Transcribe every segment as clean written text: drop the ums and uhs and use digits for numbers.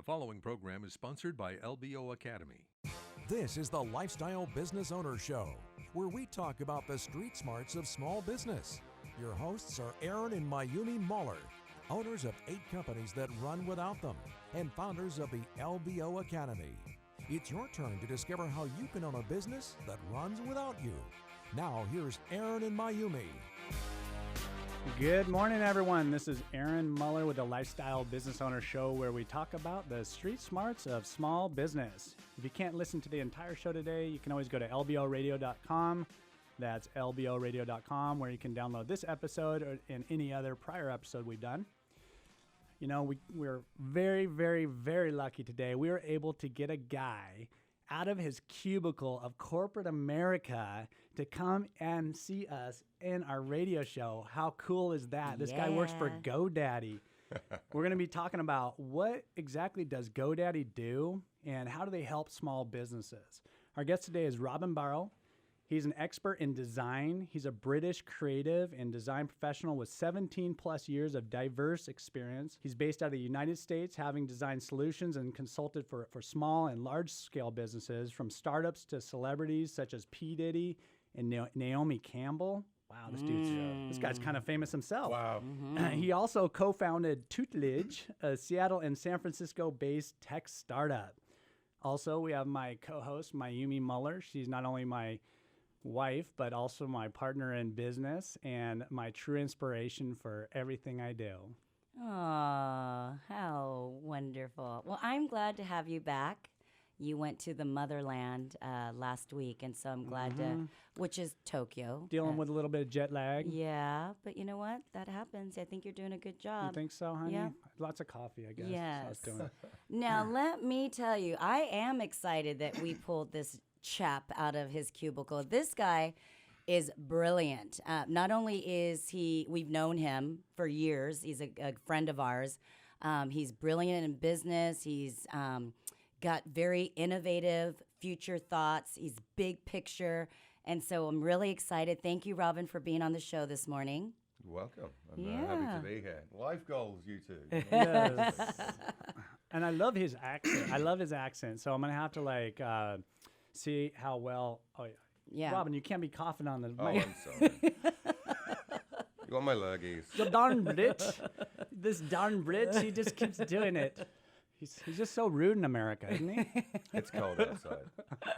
following program is sponsored by LBO Academy. This is the Lifestyle Business Owner Show, where we talk about the street smarts of small business. Your hosts are Aaron and Mayumi Muller, owners of 8 companies that run without them, and founders of the LBO Academy. It's your turn to discover how you can own a business that runs without you. Now, here's Aaron and Mayumi. Good morning, everyone. This is Aaron Muller with the Lifestyle Business Owner Show, where we talk about the street smarts of small business. If you can't listen to the entire show today, you can always go to lboradio.com. That's lboradio.com, where you can download this episode and any other prior episode we've done. You know, we're very, very, very lucky today. We were able to get a guy out of his cubicle of corporate America to come and see us in our radio show. How cool is that? This guy works for GoDaddy. We're going to be talking about what exactly does GoDaddy do and how do they help small businesses. Our guest today is Robin Barrow. He's an expert in design. He's a British creative and design professional with 17 plus years of diverse experience. He's based out of the United States, having designed solutions and consulted for small and large scale businesses, from startups to celebrities such as P. Diddy and Naomi Campbell. Wow, this guy's kind of famous himself. Wow. He also co-founded Tutelage, a Seattle and San Francisco based tech startup. Also, we have my co-host, Mayumi Muller. She's not only my wife, but also my partner in business and my true inspiration for everything I do. Oh, how wonderful. Well, I'm glad to have you back. You went to the motherland last week, and so I'm glad to, which is Tokyo. Dealing with a little bit of jet lag. Yeah, but you know what? That happens. I think you're doing a good job. You think so, honey? Yeah. Lots of coffee, I guess. Yes. That's what I was doing. Now, let me tell you, I am excited that we pulled this chap out of his cubicle. This guy is brilliant. Not only is we've known him for years. He's a friend of ours. He's brilliant in business. He's got very innovative future thoughts. He's big picture. And so I'm really excited. Thank you, Robin, for being on the show this morning. You're welcome. I'm happy to be here. Life goals, you two. Yes. And I love his accent. So I'm going to have to see how well. Oh, Yeah. Robin, you can't be coughing on the Oh, mic. I'm sorry. You want my lurgies? The darn Brit. This darn Brit, he just keeps doing it. He's just so rude in America, isn't he? It's cold outside.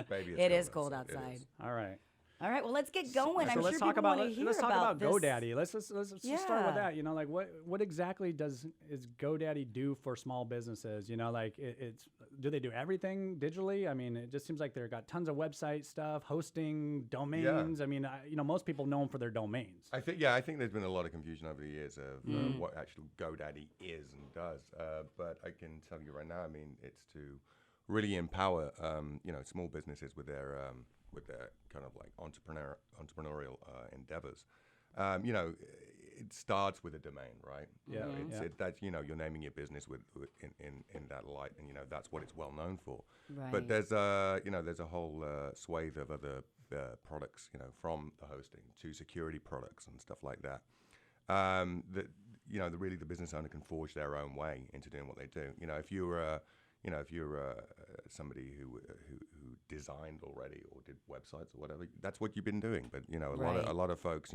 Baby, It is cold outside. It is. All right. All right, well, let's get going. I'm So sure let's talk people about want to hear let's talk about this. GoDaddy. Let's start with Yeah. that. You know, like what exactly is GoDaddy do for small businesses? You know, like do they do everything digitally? I mean, it just seems like they've got tons of website stuff, hosting, domains. Yeah. I mean, most people know them for their domains. I think there's been a lot of confusion over the years of what actually GoDaddy is and does. But I can tell you right now, I mean, it's to really empower, small businesses with their kind of like entrepreneurial endeavors. It starts with a domain, right? Yeah. You're naming your business in that light, and that's what it's well known for. Right. But there's a whole swathe of other products, from the hosting to security products and stuff like that. Really the business owner can forge their own way into doing what they do. If you're somebody who designed already or did websites or whatever, that's what you've been doing. But a lot of folks,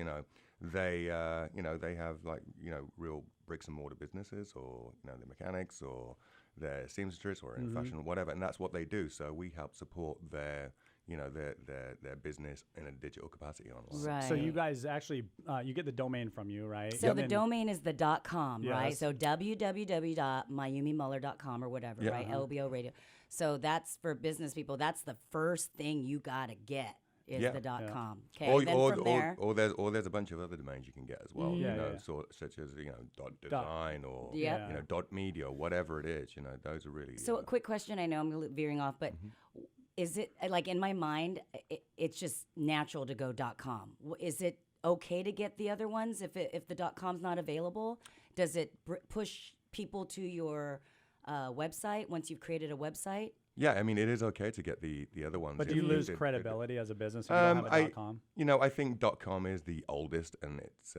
they have real bricks and mortar businesses, or the mechanics, or they're seamstress, or in fashion, or whatever, and that's what they do. So we help support their business in a digital capacity online. Right. So you guys actually you get the domain from you, right? So the domain is the .com, right? Yes. So www.mayumimuller.com or whatever, right? LBO Radio. So that's for business people. That's the first thing you got to get is the .com. Okay, then from there. Or there's a bunch of other domains you can get as well. Such as .design or .media, whatever it is. Those are really. So a quick question. I know I'm veering off, but is it like in my mind? It's just natural to go .com. Is it okay to get the other ones if the .com's not available? Does it push people to your website once you've created a website? Yeah, I mean, it is okay to get the other ones. But do you lose credibility as a business if you don't have a .com? I think .com is the oldest, and it's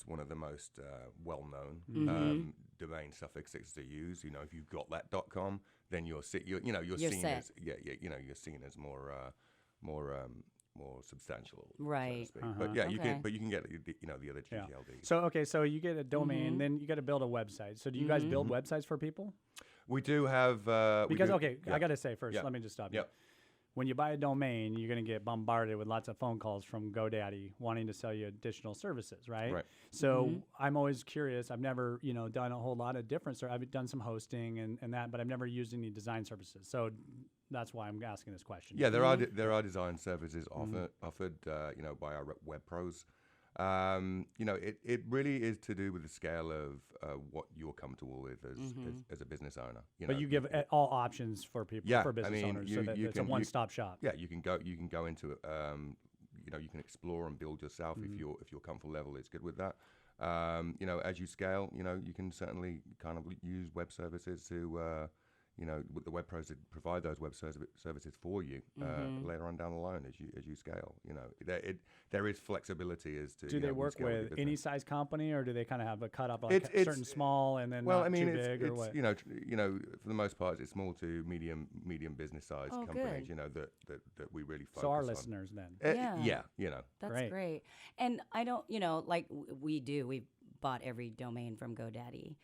one of the most well-known domain suffixes to use. If you've got that .com, then you're seen set. as you're seen as more substantial, so to Right. speak. But yeah, you Okay. can get the other Yeah. GTLD. So you get a domain, then you got to build a website. So do you guys build websites for people? We do have Because yeah. I got to say first, Yeah. let me just stop you. Yep. When you buy a domain, you're going to get bombarded with lots of phone calls from GoDaddy wanting to sell you additional services, right? Right. So I'm always curious. I've never, done a whole lot of different. I've done some hosting and that, but I've never used any design services. So that's why I'm asking this question. Yeah, there are design services offered by our web pros. It really is to do with the scale of what you're comfortable with as a business owner. But you give all options for people, for business owners, so that it's a one-stop shop. Yeah, you can go into it. You can explore and build yourself if your comfort level is good with that. As you scale, you can certainly kind of use web services to with the web pros that provide those web services for you later on down the line as you scale. There is flexibility as to. Do they work with any size company, or do they kind of have a cut up like certain small and then not too big, or what? For the most part, it's small to medium business size companies. Good. That we really focus So our on. listeners then. That's great. And I don't, like we've bought every domain from GoDaddy.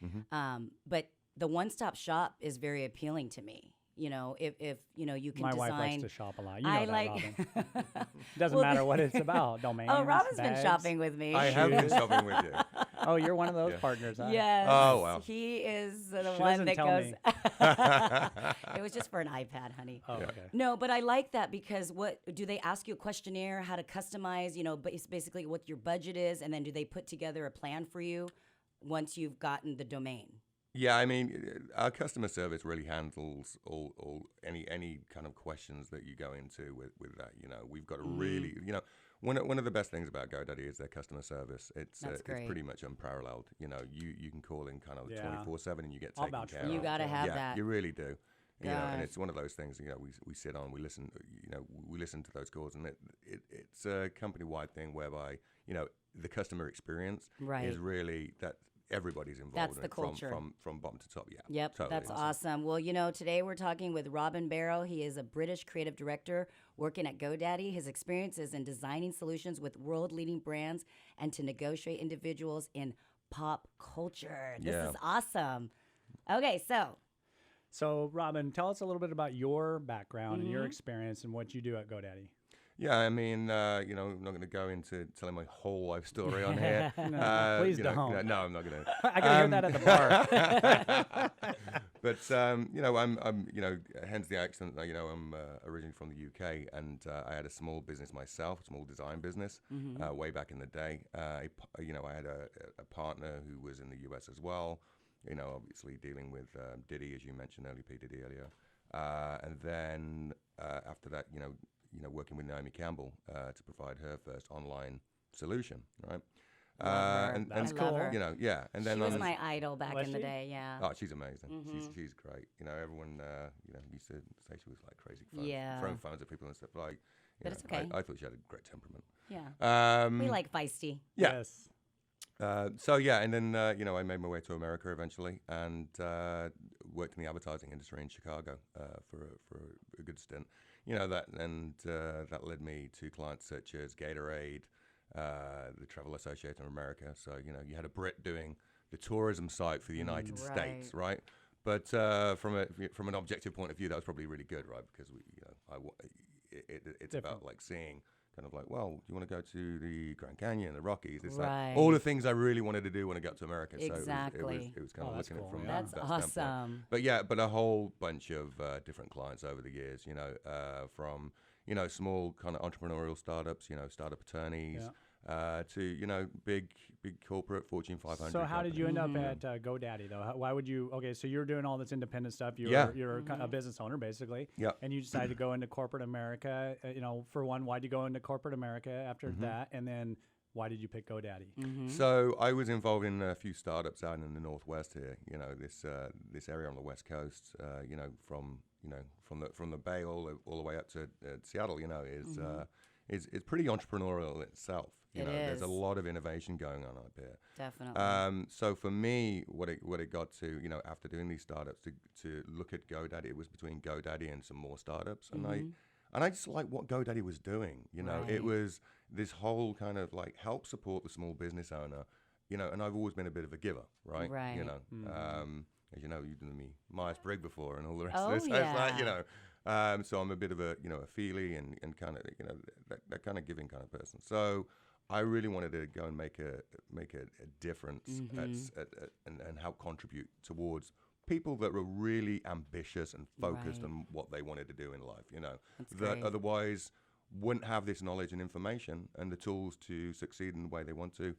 But the one-stop shop is very appealing to me. If you can My design. wife likes to shop a lot. You know I that, like. Robin. Doesn't matter what it's about. Domains. Oh, Robin's bags. been shopping with me. I have been shopping with you. Oh, you're one of those partners, huh? Yes. Oh, wow. He is the She one doesn't that tell goes. me. It was just for an iPad, honey. Oh, okay. No, but I like that because what do they ask you a questionnaire, how to customize, but it's basically what your budget is, and then do they put together a plan for you once you've gotten the domain? Yeah, I mean, our customer service really handles all any kind of questions that you go into with that. We've got to really, one of the best things about GoDaddy is their customer service. It's pretty much unparalleled. You can call in kind of 24/7 and you get taken care of. You got to have that. You really do. And it's one of those things. We sit on, we listen. We listen to those calls, and it's a company-wide thing whereby the customer experience is really that. Everybody's involved. That's in the it, culture. From bottom to top. Yeah. Yep, totally that's awesome. Well, today we're talking with Robin Barrow. He is a British creative director working at GoDaddy. His experience is in designing solutions with world-leading brands and to negotiate individuals in pop culture. This is awesome. Okay, So, Robin, tell us a little bit about your background and your experience and what you do at GoDaddy. Yeah, I mean, I'm not going to go into telling my whole life story on here. Please don't. No, I'm not going to. I gotta hear that at the bar. But I'm hence the accent. I'm originally from the UK, and I had a small business myself, small design business, way back in the day. I had a partner who was in the US as well. Obviously dealing with Diddy, as you mentioned earlier, P. Diddy earlier, and then after that, working with Naomi Campbell to provide her first online solution, right? And that's cool. And then she was my idol back in the day. Yeah. Oh, she's amazing. She's great. Everyone used to say she was like crazy, throwing phones at people and stuff. Like, but it's okay. I thought she had a great temperament. Yeah. We like feisty. Yeah. Yes. And then I made my way to America eventually, and worked in the advertising industry in Chicago for a good stint. That led me to clients such as Gatorade, the Travel Association of America. So you had a Brit doing the tourism site for the United States, right? But from an objective point of view, that was probably really good, right? Because it's about like seeing. Kind of like, well, do you want to go to the Grand Canyon, the Rockies? It's like all the things I really wanted to do when I got to America. Exactly. So it was kind of looking at it from That's that awesome. standpoint. But a whole bunch of different clients over the years, from, small kind of entrepreneurial startups, startup attorneys, to, big corporate Fortune 500 So how did you end up at GoDaddy, though? Why would you? Okay, so you're doing all this independent stuff. You're a business owner, basically. Yeah. And you decided to go into corporate America. For one, why'd you go into corporate America after that? And then why did you pick GoDaddy? So I was involved in a few startups out in the Northwest here. This area on the West Coast. From the Bay all the way up to Seattle. Is pretty entrepreneurial itself. You It know, there's a is. lot of innovation going on up here. Definitely. So for me, what it got to, you know, after doing these startups, to look at GoDaddy, it was between GoDaddy and some more startups, and I just like what GoDaddy was doing. You know, Right. it was this whole kind of like help support the small business owner. You know, and I've always been a bit of a giver, right? Right. You know, as you know, you've done me Myers-Briggs before and all the rest Oh, of this. So it's like, you yeah. know, so I'm a bit of a, you know, a feely and kind of, you know, that kind of giving kind of person. So I really wanted to go and make a difference and help contribute towards people that were really ambitious and focused Right. on what they wanted to do in life, you know, That's that great. otherwise wouldn't have this knowledge and information and the tools to succeed in the way they want to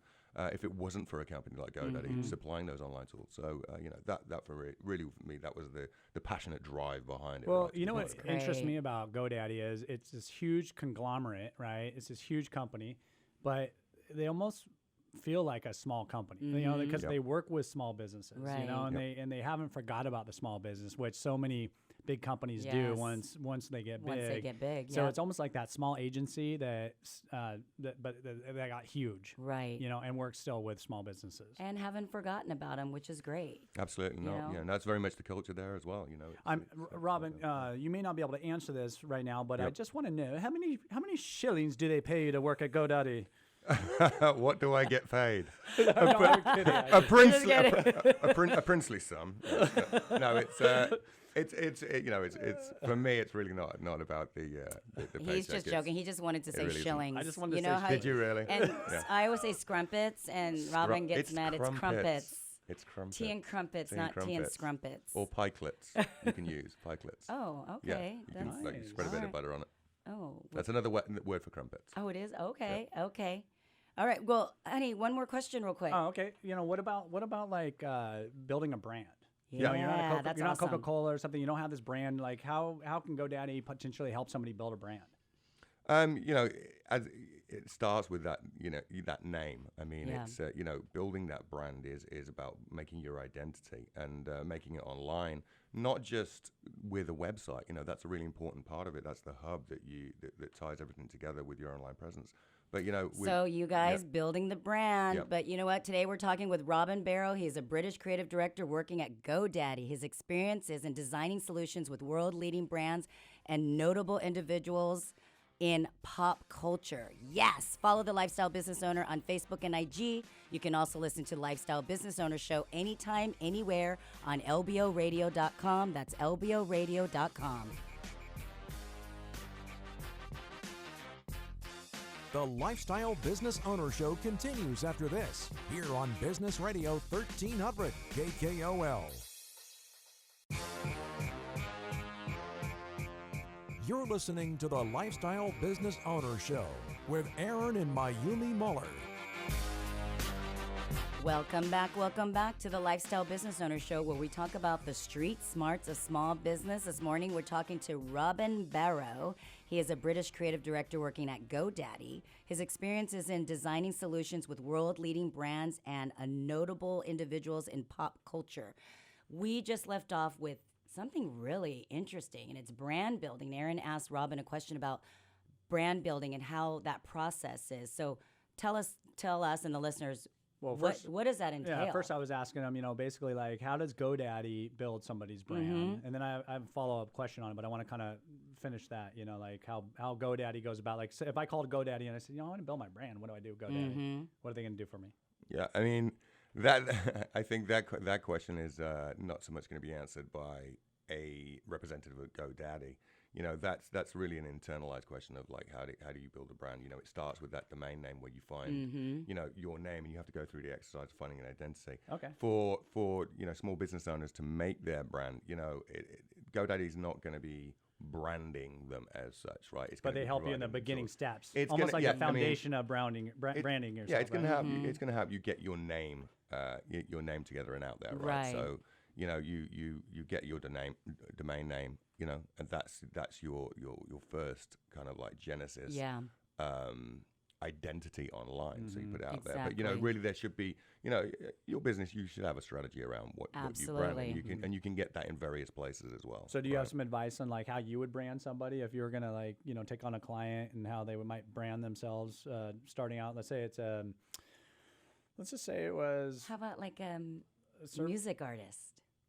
if it wasn't for a company like GoDaddy supplying those online tools. So, you know, that for really for me, that was the passionate drive behind it. Well, right, to you know be what part of interests great. me about GoDaddy is it's this huge conglomerate, right? It's this huge company, but they almost feel like a small company, you know, because Yep. they work with small businesses, you know, Right. and they haven't forgot about the small business, which so many big companies do Yes. once they get Once big. they get big, So yep. it's almost like that small agency that got huge, Right. you know, and works still with small businesses. And haven't forgotten about them, which is great. Absolutely You not. know? Yeah, and that's very much the culture there as well. You know, Robin, you may not be able to answer this right now, but I Yep. just want to know how many shillings do they pay you to work at GoDaddy? what do I get paid? No, I'm kidding. a princely, a princely sum. No, it's you know, it's for me, it's really not about the paycheck. He's just It's- joking. He just wanted to say really isn't. shillings. I just wanted to you say know how Did you really? And Yeah. I always say scrumpets, and Robin gets It's mad. It's crumpets. It's crumpets. Tea and crumpets, Tea and not tea and crumpets. scrumpets. Or pikelets. You can use pikelets. Oh, Yeah, okay. you can That's like, you spread a bit Alright. of butter on it. oh. That's another word for crumpets. Oh, it is? Okay. Okay. All right. Well, honey, one more question real quick. Oh, okay. You know, what about like building a brand? You know, Yeah, that's you're not awesome. Coca-Cola or something. You don't have this brand. Like, how can GoDaddy potentially help somebody build a brand? You know, as it starts with that, you know, that name. I mean, Yeah. it's you know, building that brand is about making your identity and making it online, not just with a website. You know, that's a really important part of it. That's the hub that ties everything together with your online presence. But you know, So you guys building the brand, Yep. but you know what? Today we're talking with Robin Barrow. He's a British creative director working at GoDaddy. His experience is in designing solutions with world-leading brands and notable individuals in pop culture. Yes, follow the Lifestyle Business Owner on Facebook and IG. You can also listen to Lifestyle Business Owner Show anytime, anywhere on lboradio.com. That's lboradio.com. The Lifestyle Business Owner Show continues after this, here on Business Radio 1300 KKOL. You're listening to the Lifestyle Business Owner Show with Aaron and Mayumi Muller. Welcome back to the Lifestyle Business Owner Show, where we talk about the street smarts of small business. This morning, we're talking to Robin Barrow. He is a British creative director working at GoDaddy. His experience is in designing solutions with world-leading brands and notable individuals in pop culture. We just left off with something really interesting, and it's brand building. Aaron asked Robin a question about brand building and how that process is. So tell us and the listeners, Well, what does that entail? Yeah, first I was asking him, you know, basically like, how does GoDaddy build somebody's brand? And then I have a follow-up question on it, but I want to kind of finish that, you know, like how GoDaddy goes about, like, so if I called GoDaddy and I said, you know, I want to build my brand, what do I do with GoDaddy? What are they going to do for me? Yeah, I mean that I think that question is not so much going to be answered by a representative of GoDaddy. You know, that's really an internalized question of like how do you build a brand? You know, it starts with that domain name where you find you know, your name, and you have to go through the exercise of finding an identity. Okay. For you know, small business owners to make their brand, you know, GoDaddy's not going to be branding them as such, right? It's But gonna they be help you in the providing them beginning tools. steps. It's Almost gonna- like yeah, the I mean, foundation of branding yourself. Yeah, it's going to right? help. It's going to help you get your name together and out there, right? Right. So you know, you get your domain name, you know, and that's your first kind of like genesis. Yeah. identity online, so you put it out there. But Exactly. really there should be, your business. You should have a strategy around what you brand, Absolutely. and you can get that in various places as well. So do you have some advice on like how you would brand somebody if you were gonna like take on a client and how they might brand themselves starting out? Let's say it's let's just say it was How about like a Sir- music artist?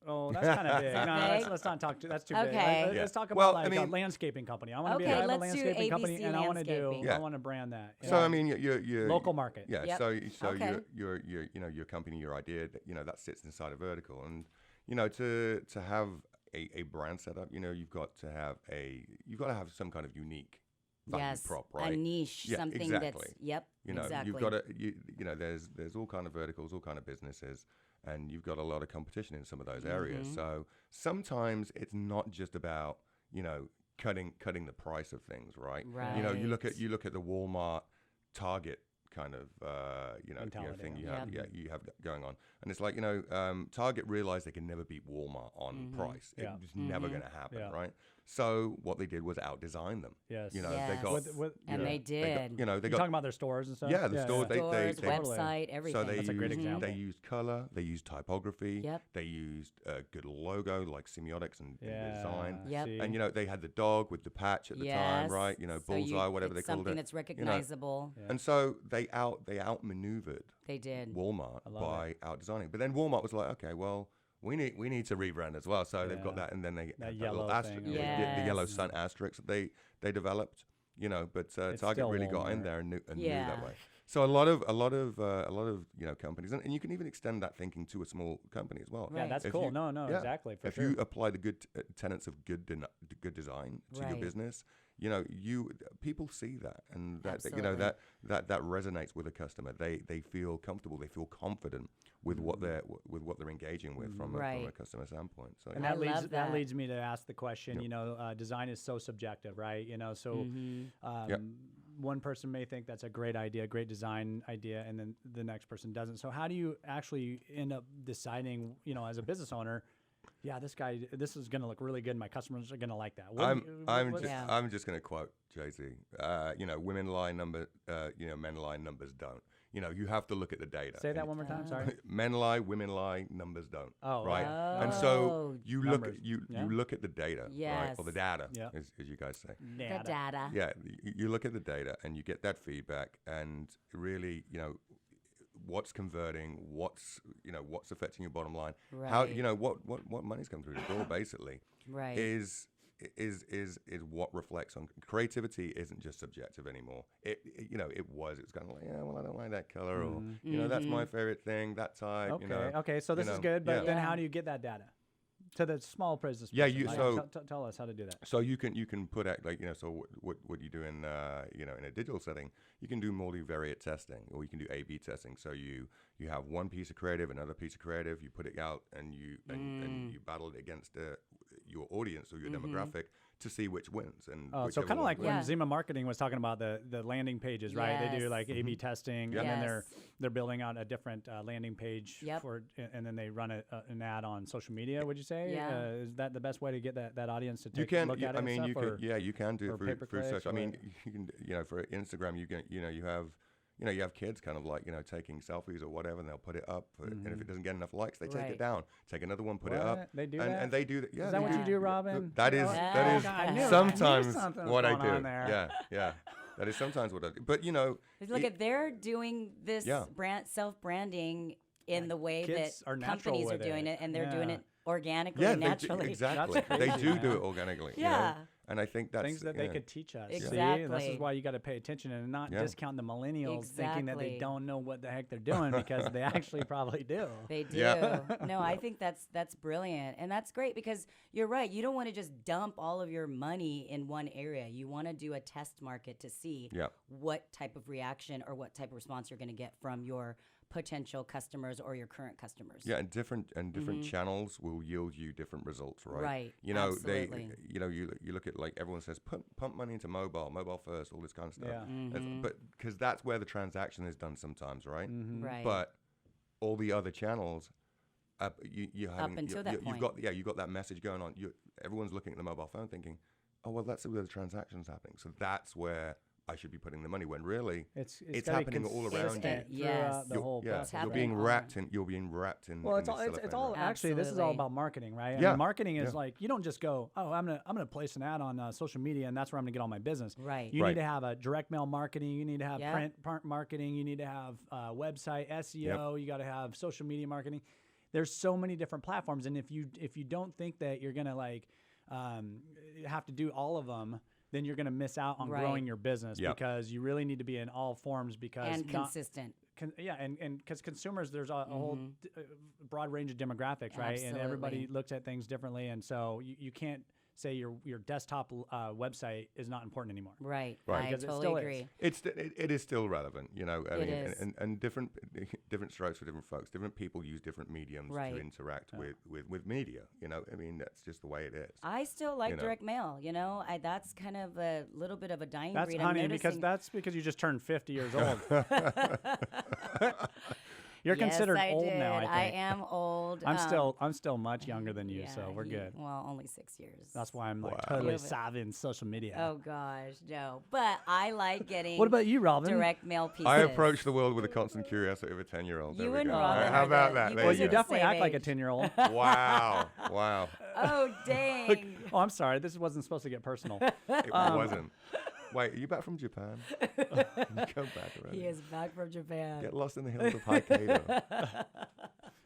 oh that's kind of big. No, big? let's not talk. That's too Okay. big. Let's talk about Well, like I mean- a landscaping company. I want to Okay, I have a let's do landscaping company ABC and I want to do. Landscaping. Yeah. I want to brand that. So I mean, your local market. Yeah. Yep. So Okay. your company, your idea, that sits inside a vertical, and to have a brand set up, you've got to have some kind of unique value Yes, prop, right? a niche, Yeah, something exactly. that's yep. Exactly. You've got to there's all kind of verticals, all kind of businesses, and you've got a lot of competition in some of those areas. Mm-hmm. So sometimes it's not just about cutting the price of things, right? You look Right. at the Walmart, Target kind of Mentality, thing yeah. you have going on, and it's like Target realized they can never beat Walmart on price. Yeah. It's never going to happen, Yeah. right? So what they did was outdesign them. Yes. They Yes. got and they did. they You're got talking about their stores and stuff. yeah, the stores. Stores, They website, everything. so they That's a great used, example. They used color, they used typography, Yep. they used a good logo like semiotics and design. Yep. See? And they had the dog with the patch at the time, right? So Bullseye, whatever they it's called something it. that's recognizable. And so they outmaneuvered They did. Walmart love by outdesigning. But then Walmart was like, okay, well, we need to rebrand as well. So they've got Yeah. that, and then they That had yellow little thing. the yellow Yes. sun asterisk that they developed. But Target still really got in Walmart. there and knew that Yeah. way. So a lot of companies, and you can even extend that thinking to a small company as well. Yeah, Right. that's If cool. you- No, yeah. exactly. For If sure. you apply the good tenets of good design to your Right. business, people see that, and that Absolutely. that resonates with a customer. They feel comfortable. They feel confident with what they're engaging with from Right. a customer standpoint. So And I that leads love that. leads me to ask the question. Design is so subjective, right? So one person may think that's a great idea, great design idea, and then the next person doesn't. So how do you actually end up deciding, as a business owner, yeah, this is going to look really good. My customers are going to like that. I'm just going to quote Jay-Z. Women lie, men lie, numbers don't. You have to look at the data. Say that one more time. Sorry. Men lie, women lie, numbers don't. Oh, right. wow. And so Oh. you Numbers. you look at the data, right, Yes. or the data, Yeah. as you guys say. The data. Yeah, you look at the data and you get that feedback, and really, what's converting, what's affecting your bottom line, how Right. what money's coming through the door, basically, Right. is what reflects on creativity. Isn't just subjective anymore. It was kind of like, yeah, well, I don't like that color, or that's my favorite thing, that type. Okay. So this is good, but then how do you get that data to the small business? Yeah, person? Tell us how to do that. So you can put out so what you do in in a digital setting, you can do multivariate testing, or you can do A/B testing. So you have one piece of creative, another piece of creative, you put it out, and you battle it against your audience or your demographic to see which wins. And Oh, so whichever kind of one like wins. when Zima Marketing was talking about the landing pages, right? They do Yes. like A/B testing, and then Yes. they're building out a different landing page Yep. and then they run an ad on social media. Would you say? Yeah. Is that the best way to get that audience to You take can, a look at it? I mean, and you stuff, can, you can do or it through pay-per-clicks social. I or mean, you can, for Instagram, you can, you have kids kind of like, taking selfies or whatever, and they'll put it up, and if it doesn't get enough likes, they take Right. it down, take another one, put it up. What? They do and, that? and they do that. Yeah, Is that they what do. you do, Robin? That is Yes. I knew sometimes something was what I going do. on there. Yeah. That is sometimes what I do. But Look at they're doing this Yeah. self-branding in the way Kids that are natural companies are with doing it. it, and they're doing Yeah. it organically, yeah, and naturally. exactly. That's They crazy, do do man. it organically. Yeah. And I think that's things that they could teach us. See? And this Exactly. is why you got to pay attention and not Yeah. discount the millennials thinking that they Exactly. don't know what the heck they're doing because they actually probably do. They do. Yeah. No, I think that's brilliant. And that's great because you're right. You don't want to just dump all of your money in one area. You want to do a test market to see Yeah. what type of reaction or what type of response you're going to get from your potential customers or your current customers. Yeah, and different channels will yield you different results, right? Right, They, absolutely. you look at, like, everyone says, pump money into mobile first, all this kind of stuff. Yeah. But because that's where the transaction is done sometimes, right? Right. But all the other channels, you haven't, until that you've got that message going on. Everyone's looking at the mobile phone thinking, oh well, that's where the transaction's happening. So that's where I should be putting the money, when really It's it's gotta be happening all around you. consistent Yes. throughout the whole Yeah, process. It's you're being happening wrapped in. You're being wrapped in. Well, in it's all this it's cellophane all wrap. actually this is all Absolutely. about marketing, right? Yeah. And marketing is Yeah. like you don't just go, oh, I'm gonna place an ad on social media and that's where I'm gonna get all my business. Right. You Right. need to have a direct mail marketing. You need to have Yep. print marketing. You need to have website SEO. You got to have social media marketing. There's so many different platforms, and if you don't think that you're gonna like have to do all of them, then you're gonna miss out on Right. growing your business Yep. because you really need to be in all forms because And not- consistent. and because consumers, there's a whole broad range of demographics, right? And everybody Absolutely. looks at things differently, and so you can't say your desktop website is not important anymore. Right. Right. I Because it totally still is. agree. It is still relevant, you know. I It mean, is. and different strokes for different folks. Different people use different mediums Right. to interact with media. You know, I mean, that's just the way it is. I still like You know. direct mail. You know, that's kind of a little bit of a dying That's breed. honey, I'm because noticing. that's because you just turned 50 years old. You're Yes, considered I old did. now. I think. am old. I'm still much younger than you, yeah, so we're good. Well, only 6 years. That's why I'm like Wow. totally Yeah, but- savvy in social media. Oh gosh, no. But I like getting. What about you, Robin? direct mail pieces? I approach the world with a constant curiosity of a 10-year-old. You There we and go. Robin How are about the- that? you There Well, guys you are the definitely same act like a age. 10-year-old. Wow, wow. Oh dang! Oh, I'm sorry. This wasn't supposed to get personal. It wasn't. Wait, are you back from Japan? You come back already. He is back from Japan. Get lost in the hills of Hokkaido.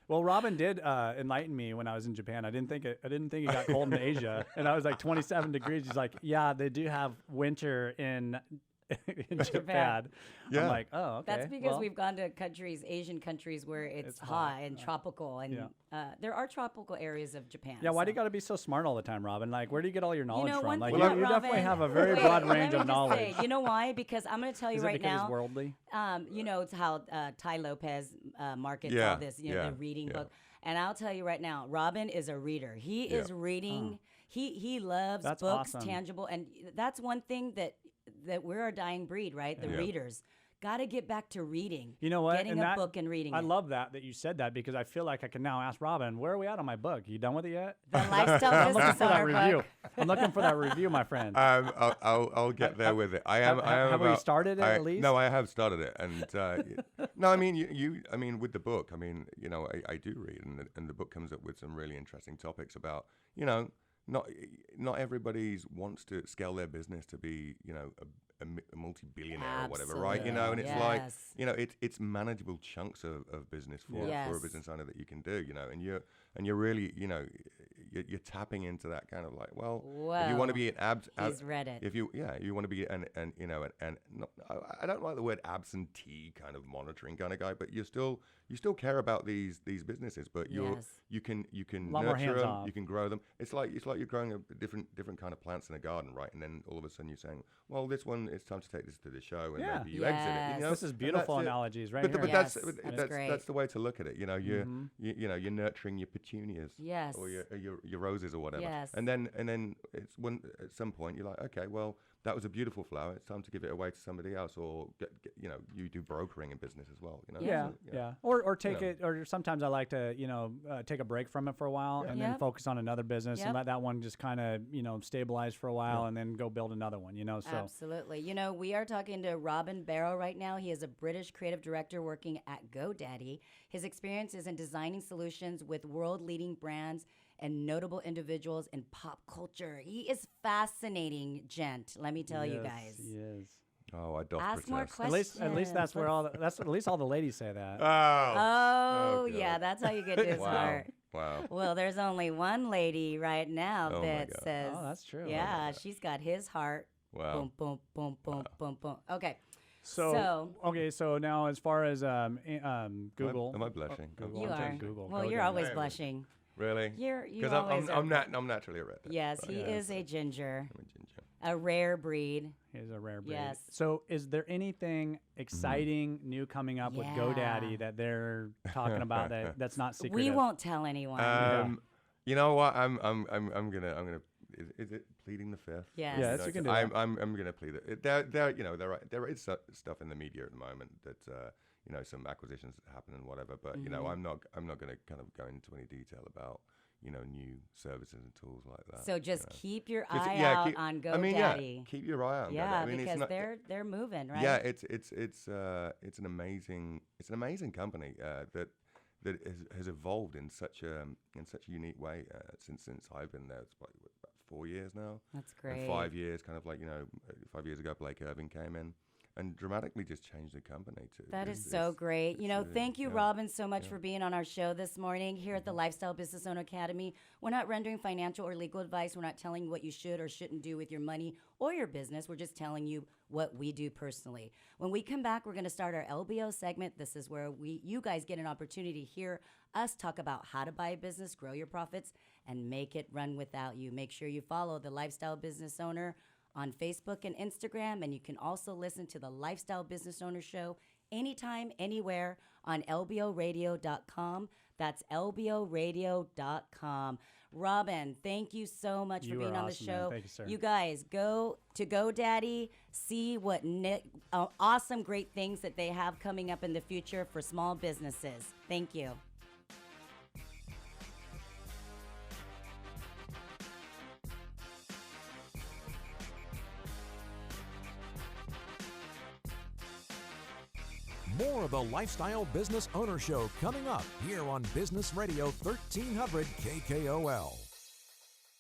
Well, Robin did enlighten me when I was in Japan. I didn't think it got cold in Asia, and I was like 27 degrees. He's like, yeah, they do have winter in Japan. Yeah. I'm like, oh, okay. That's because well, we've gone to Asian countries where it's hot and tropical, and there are tropical areas of Japan. Yeah, why so. do you got to be so smart all the time, Robin? Like, where do you get all your knowledge know, from? one Like, thing you, about you definitely Robin- have a very Wait, broad let range me of just knowledge. say, you know why? Because I'm going to tell you Is it right because now. he's worldly? You know, it's how Ty Lopez markets Yeah, all this, you know, yeah, the reading yeah. book. And I'll tell you right now, Robin is a reader. He is reading. He loves That's books, awesome. tangible, and that's one thing that we're a dying breed, right? The Yeah. readers got to get back to reading. You know what? Getting And a that- book and reading I it. love that you said that because I feel like I can now ask Robin, where are we at on my book? You done with it yet? The lifestyle I'm looking business for that owner review. book. I'm looking for that review, my friend. I'll get there with it. I am. have we about- started it at least? No, I have started it, and no, I mean I mean with the book, I mean you know I do read, and the book comes up with some really interesting topics about not everybody wants to scale their business to be a multi-billionaire or whatever, right? You know, and it's like Yes. it's manageable chunks of business for a Yes. business owner that you can do, and you're really you're tapping into that kind of like, well, if you want to be an He's read it. if you want to be and not, I don't like the word absentee kind of monitoring kind of guy, but you still care about these businesses, but Yes. you can lot more nurture them, hands-off. you can grow them. It's like you're growing a different kind of plants in a garden, right? And then all of a sudden you're saying, well, this one, it's time to take this to the show, and Yeah. maybe you exit it. Yes. You know? This is And beautiful that's it. analogies right But, here. but Yes, that's that's great. that's the way to look at it. You're Mm-hmm. you're nurturing your petunias, Yes. or your roses or whatever. Yes. And then it's when at some point you're like, okay, well, that was a beautiful flower. It's time to give it away to somebody else, or you do brokering in business as well. Yeah, So, yeah. Or take know. it, or sometimes I like to, take a break from it for a while and then Yep. focus on another business and Yep. let that one just kind of, stabilize for a while and then go build another one, So Absolutely. You know, we are talking to Robin Barrow right now. He is a British creative director working at GoDaddy. His experience is in designing solutions with world-leading brands and notable individuals in pop culture. He is fascinating, gent. Let me tell you guys. He is. Oh, I doth Ask more protest. questions. At least that's where at least all the ladies say that. Oh, God. yeah, that's how you get to his Wow. heart. Wow. Well, there's only one lady right now Oh my that God. says, Oh, that's true. yeah, she's got his heart. Wow. Boom, boom, boom, boom, boom, boom. Okay. So okay, so now as far as Google, Am I blushing? Google, You I'm saying are. Google. Well, GoDaddy. you're always Maybe. blushing. Really? You Because always are. I'm naturally a redhead. Yes, Right. he is a ginger, I'm a ginger. a rare breed. He's a rare breed. Yes. So is there anything exciting new coming up with Yeah. GoDaddy that they're talking about that's not secretive? We won't tell anyone. You know what? I'm gonna. Is it pleading the fifth? Yes. Yes, you can do I'm that. I'm gonna plead it. There is stuff in the media at the moment that some acquisitions happen and whatever. But I'm not gonna kind of go into any detail about new services and tools like that. So just keep your Just- eye yeah, out keep- on I mean, GoDaddy. keep your eye out. On Yeah, GoDaddy. I mean, it's because not- they're moving, right? Yeah, it's an amazing company that has evolved in such a unique way since I've been there. It's probably about 4 years now. That's great. And 5 years, kind of like 5 years ago, Blake Irving came in and dramatically just changed the company too. That is so great. Thank you, yeah. Robin, so much for being on our show this morning here at the Lifestyle Business Owner Academy. We're not rendering financial or legal advice. We're not telling you what you should or shouldn't do with your money or your business. We're just telling you what we do personally. When we come back, we're going to start our LBO segment. This is where you guys get an opportunity to hear us talk about how to buy a business, grow your profits, and make it run without you. Make sure you follow the Lifestyle Business Owner on Facebook and Instagram, and you can also listen to the Lifestyle Business Owner Show anytime, anywhere on lboradio.com. That's lboradio.com. Robin, thank you so much for You being are on the awesome, show. man. Thank you, sir. You guys go to GoDaddy, see what awesome, great things that they have coming up in the future for small businesses. Thank you. More of the Lifestyle Business Owner Show coming up here on Business Radio 1300 KKOL.